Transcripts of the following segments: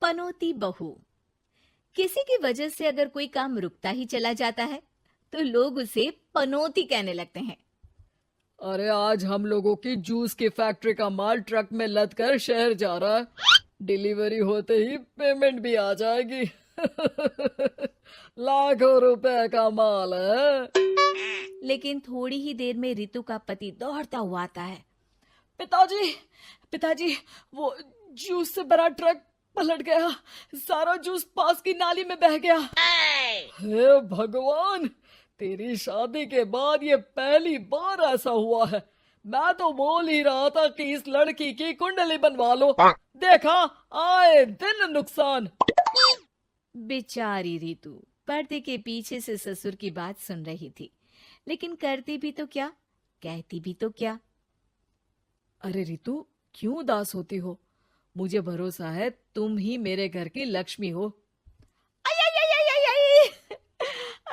पनौती बहू। किसी की वजह से अगर कोई काम रुकता ही चला जाता है तो लोग उसे पनौती कहने लगते हैं। अरे आज हम लोगों की जूस की फैक्ट्री का माल ट्रक में लद कर शहर जा रहा है। डिलीवरी होते ही पेमेंट भी आ जाएगी। लाखों रुपए का माल है। लेकिन थोड़ी ही देर में रितु का पति दौड़ता हुआ आता है। पिताजी, पिताजी, वो जूस से भरा ट्रक पलट गया। सारा जूस पास की नाली में बह गया। हे भगवान, तेरी शादी के बाद ये पहली बार ऐसा हुआ है। मैं तो बोल ही रहा था कि इस लड़की की कुंडली बनवा लो। देखा, आए दिन नुकसान। बेचारी रितु पर्दे के पीछे से ससुर की बात सुन रही थी, लेकिन करती भी तो क्या, कहती भी तो क्या। अरे रितु, क्यों उदास होती हो? मुझे भरोसा है तुम ही मेरे घर की लक्ष्मी हो। आई आई आई आई आई आई!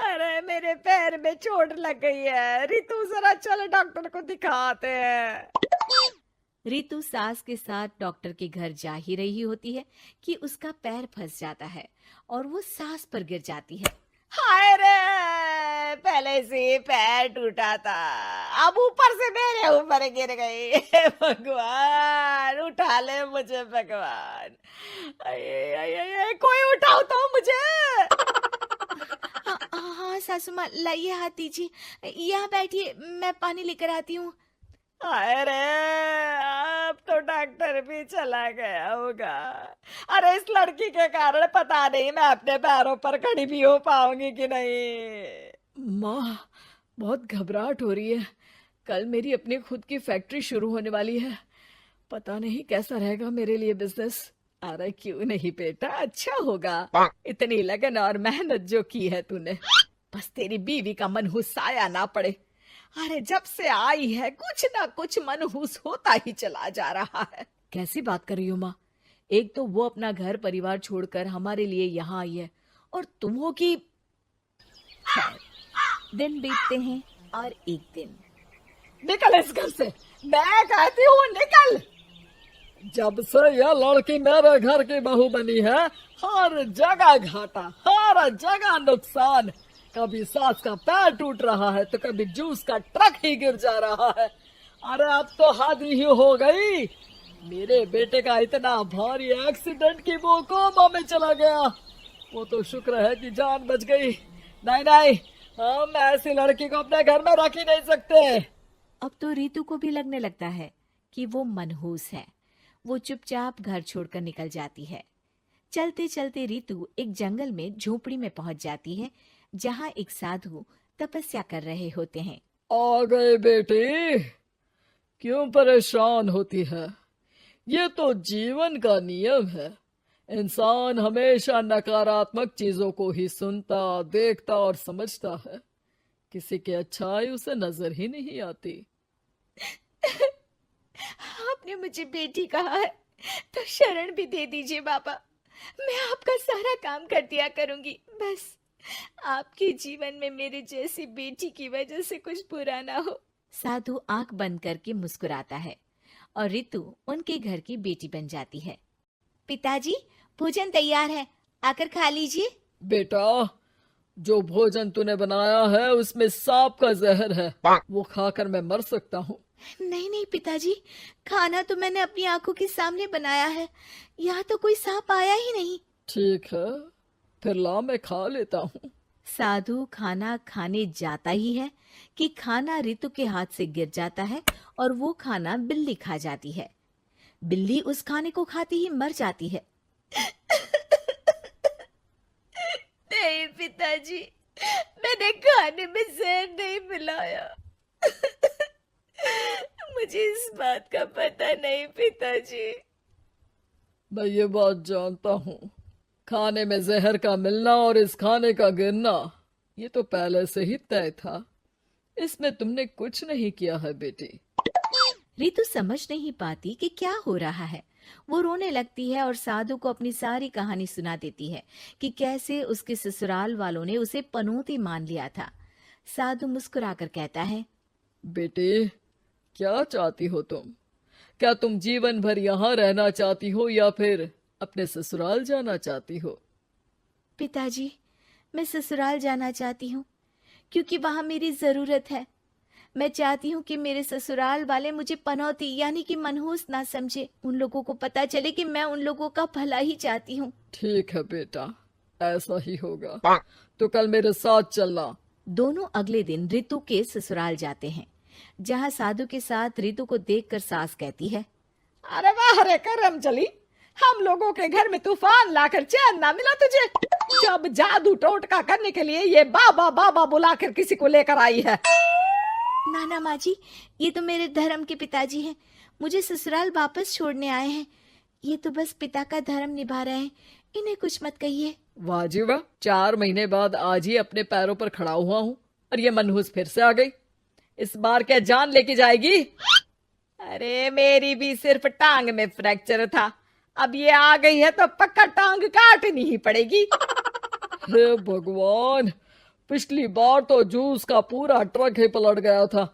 अरे मेरे पैर में चोट लग गई है रितु, जरा चल डॉक्टर को दिखाते हैं। रितु सास के साथ डॉक्टर के घर जा ही रही होती है कि उसका पैर फंस जाता है और वो सास पर गिर जाती है। हाय रे, पहले से पैर टूटा था, अब ऊपर से मेरे ऊपर गिर गई। हे भगवान, उठा ले मुझे भगवान। आये, आये, आये, कोई उठाओ तो मुझे। हाँ हाँ सासू माँ, लाइए हाथ दीजिए, यहाँ बैठिए, मैं पानी लेकर आती हूँ। अरे अब तो डॉक्टर भी चला गया होगा। अरे इस लड़की के कारण पता नहीं मैं अपने पैरों पर खड़ी भी हो पाऊंगी कि नहीं। माँ, बहुत घबराहट हो रही है। कल मेरी अपनी खुद की फैक्ट्री शुरू होने वाली है। पता नहीं कैसा रहेगा मेरे लिए बिजनेस। अरे क्यों नहीं बेटा, अच्छा होगा। इतनी लगन और मेहनत जो की है तूने, बस तेरी बीवी का मनहूस साया ना पड़े। अरे जब से आई है कुछ ना कुछ मनहूस होता ही चला जा रहा है। कैसी बात कर रही हो माँ? एक तो वो अपना घर परिवार छोड़कर हमारे लिए यहाँ आई है, और तुम हो कि... दिन बीतते हैं और एक दिन। निकल इस घर से, मैं कहती हूँ निकल। जब से यह लड़की मेरे घर की बहू बनी है, हर जगह घाटा, हर जगह नुकसान। कभी सास का पैर टूट रहा है तो कभी जूस का ट्रक ही गिर जा रहा है। अरे अब तो हद ही हो गई। मेरे बेटे का इतना भारी एक्सीडेंट कि वो कोमा में चला गया। वो तो शुक्र है कि जान बच गई। नहीं नहीं, हम ऐसी लड़की को अपने घर में रख ही नहीं सकते। अब तो रितु को भी लगने लगता है कि वो मनहूस है। वो चुपचाप घर छोड़कर निकल जाती है। चलते चलते रितु एक जंगल में झोपड़ी में पहुंच जाती है, जहां एक साधु तपस्या कर रहे होते हैं। आ गए बेटी, क्यों परेशान होती है? ये तो जीवन का नियम है। इंसान हमेशा नकारात्मक चीजों को ही सुनता, देखता और समझता है। किसी की अच्छाई उसे नजर ही नहीं आती। आपने मुझे बेटी कहा है तो शरण भी दे दीजिए बाबा। मैं आपका सारा काम कर दिया करूंगी, बस आपके जीवन में मेरे जैसी बेटी की वजह से कुछ बुरा ना हो। साधु आंख बंद करके मुस्कुराता है और रितु उनके घर की बेटी बन जाती है। पिताजी, भोजन तैयार है, आकर खा लीजिए। बेटा, जो भोजन तूने बनाया है उसमें सांप का जहर है, वो खाकर मैं मर सकता हूँ। नहीं नहीं पिताजी, खाना तो मैंने अपनी आंखों के सामने बनाया है, यहाँ तो कोई सांप आया ही नहीं। ठीक है, फिर ला मैं खा लेता हूँ। साधु खाना खाने जाता ही है कि खाना रितु के हाथ से गिर जाता है और वो खाना बिल्ली खा जाती है। बिल्ली उस खाने को खाती ही मर जाती है। नहीं पिताजी, मैंने खाने में जहर नहीं मिलाया। मुझे इस बात का पता नहीं पिताजी। मैं ये बात जानता हूँ। खाने में जहर का मिलना और इस खाने का गिरना, ये तो पहले से ही तय था। इसमें तुमने कुछ नहीं किया है बेटी। रितु समझ नहीं पाती कि क्या हो रहा है। वो रोने लगती है और साधु को अपनी सारी कहानी सुना देती है कि कैसे उसके ससुराल वालों ने उसे पनौती मान लिया था। साधु मुस्कुराकर कहता है, बेटी, क्या चाहती हो तुम? क्या तुम जीवन भर यहाँ रहना चाहती हो या फिर अपने ससुराल जाना चाहती हो? पिताजी, मैं ससुराल जाना चाहती हूँ क्योंकि वहां मेरी जरूरत है। मैं चाहती हूँ कि मेरे ससुराल वाले मुझे पनौती यानी कि मनहूस ना समझे। उन लोगों को पता चले कि मैं उन लोगों का भला ही चाहती हूँ। ठीक है बेटा, ऐसा ही होगा। तो कल मेरे साथ चलना। दोनों अगले दिन रितु के ससुराल जाते हैं, जहाँ साधु के साथ रितु को देखकर सास कहती है, अरे वाह रे करम चली, हम लोगों के घर में तूफान लाकर चैन ना मिला तुझे। जब जादू टोटका करने के लिए ये बाबा बाबा बुलाकर किसी को लेकर आई है। नाना माँ जी, ये तो मेरे धर्म के पिताजी हैं। मुझे ससुराल वापस छोड़ने आए हैं। ये तो बस पिता का धर्म निभा रहे हैं। इन्हें कुछ मत कहिए। वाह जी वाह, 4 महीने बाद आज ही अपने पैरों पर खड़ा हुआ हूँ और ये मनहूस फिर से आ गई। इस बार क्या जान लेके जाएगी? अरे मेरी भी सिर्फ टांग में फ्रैक्चर था, अब ये आ गई है तो पक्का टांग काटनी ही पड़ेगी। हे भगवान, पिछली बार तो जूस का पूरा ट्रक ही पलट गया था,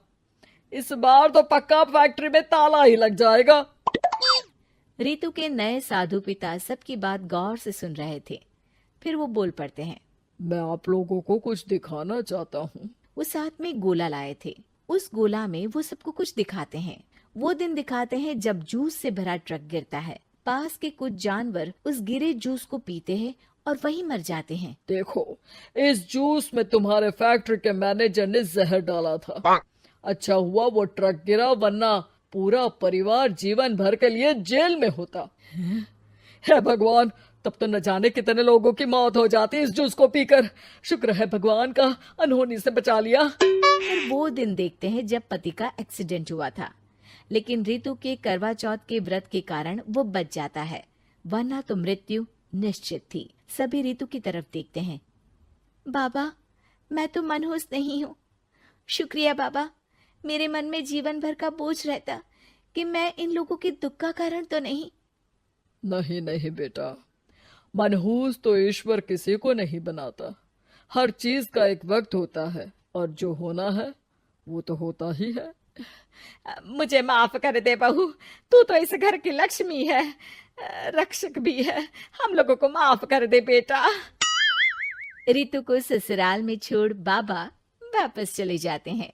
इस बार तो पक्का फैक्ट्री में ताला ही लग जाएगा। रितु के नए साधु पिता सबकी बात गौर से सुन रहे थे। फिर वो बोल पड़ते हैं, मैं आप लोगों को कुछ दिखाना चाहता हूँ। वो साथ में गोला लाए थे। उस गोला में वो सबको कुछ दिखाते हैं। वो दिन दिखाते हैं जब जूस से भरा ट्रक गिरता है। पास के कुछ जानवर उस गिरे जूस को पीते हैं और वहीं मर जाते हैं। देखो, इस जूस में तुम्हारे फैक्ट्री के मैनेजर ने जहर डाला था। अच्छा हुआ वो ट्रक गिरा, वरना पूरा परिवार जीवन भर के लिए जेल में होता। हे भगवान, तब तो न जाने कितने लोगों की मौत हो जाती इस जूस को पीकर। शुक्र है भगवान का, अनहोनी से बचा लिया। और वो दिन देखते हैं जब पति का एक्सीडेंट हुआ था, लेकिन रितु के करवा चौथ के व्रत के कारण वो बच जाता है, वरना तो मृत्यु निश्चित थी। सभी रितु की तरफ देखते हैं। बाबा, मैं तो मनहूस नहीं हूँ। शुक्रिया बाबा, मेरे मन में जीवन भर का बोझ रहता कि मैं इन लोगों के दुख का कारण तो नहीं। नहीं नहीं बेटा, मनहूस तो ईश्वर किसी को नहीं बनाता। हर चीज का एक वक्त होता है और जो होना है वो तो होता ही है। मुझे माफ कर दे बहू, तू तो इस घर की लक्ष्मी है, रक्षक भी है। हम लोगों को माफ कर दे बेटा। रितु को ससुराल में छोड़ बाबा वापस चले जाते हैं।